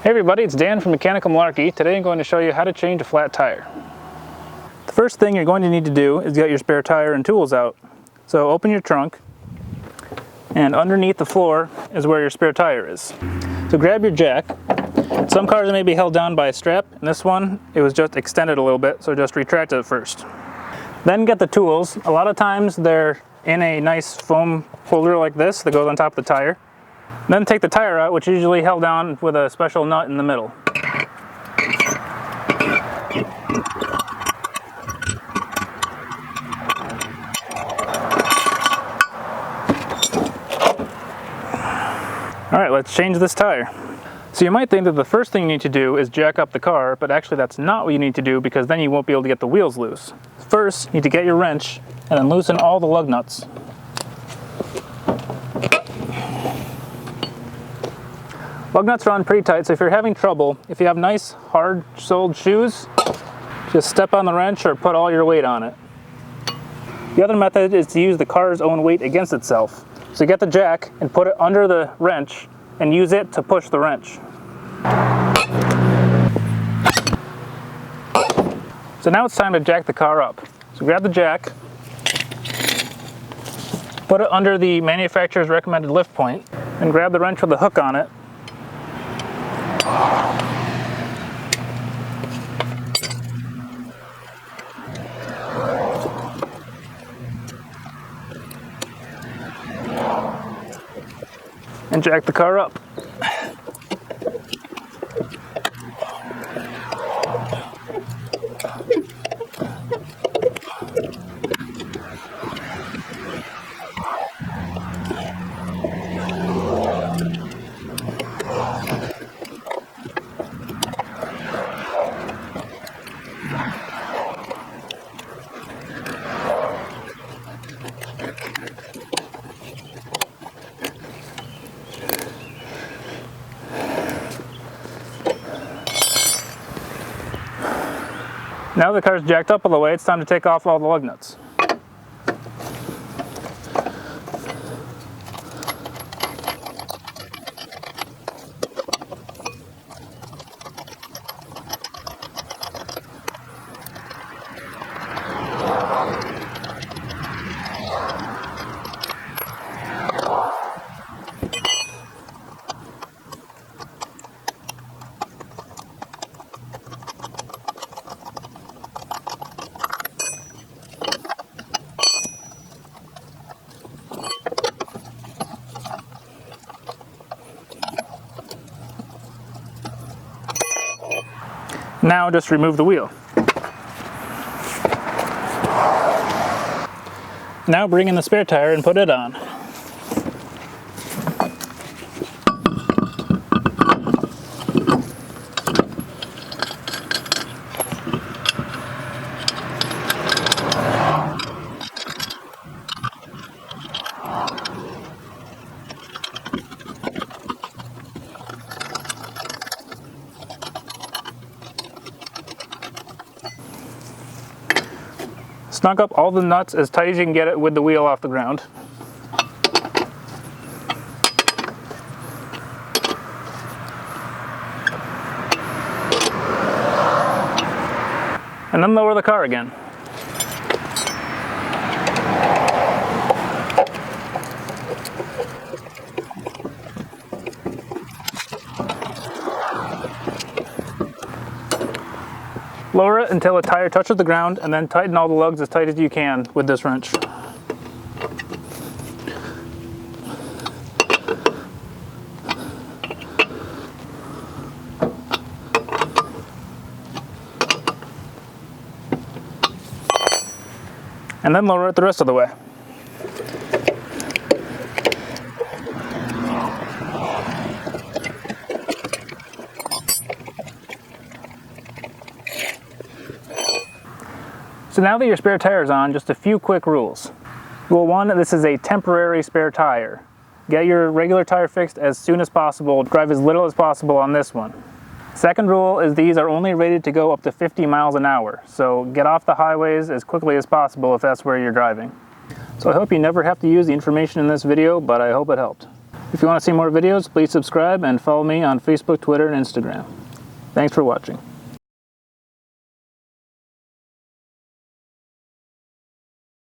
Hey everybody, it's Dan from Mechanical Malarkey. Today I'm going to show you how to change a flat tire. The first thing you're going to need to do is get your spare tire and tools out. So open your trunk, and underneath the floor is where your spare tire is. So grab your jack. Some cars may be held down by a strap, and this one, it was just extended a little bit, so just retract it first. Then get the tools. A lot of times they're in a nice foam holder like this that goes on top of the tire. Then take the tire out, which is usually held down with a special nut in the middle. Alright, let's change this tire. So you might think that the first thing you need to do is jack up the car, but actually that's not what you need to do, because then you won't be able to get the wheels loose. First, you need to get your wrench and then loosen all the lug nuts. Lug nuts are on pretty tight, so if you're having trouble, if you have nice hard-soled shoes, just step on the wrench or put all your weight on it. The other method is to use the car's own weight against itself. So get the jack and put it under the wrench and use it to push the wrench. So now it's time to jack the car up. So grab the jack, put it under the manufacturer's recommended lift point, and grab the wrench with the hook on it. And jack the car up. Now the car's jacked up all the way, it's time to take off all the lug nuts. Now just remove the wheel. Now bring in the spare tire and put it on. Snug up all the nuts as tight as you can get it with the wheel off the ground. And then lower the car again. Lower it until the tire touches the ground, and then tighten all the lugs as tight as you can with this wrench. And then lower it the rest of the way. So now that your spare tire is on, just a few quick rules. Rule 1, this is a temporary spare tire. Get your regular tire fixed as soon as possible. Drive as little as possible on this one. Second rule is these are only rated to go up to 50 miles an hour. So get off the highways as quickly as possible if that's where you're driving. So I hope you never have to use the information in this video, but I hope it helped. If you want to see more videos, please subscribe and follow me on Facebook, Twitter, and Instagram. Thanks for watching.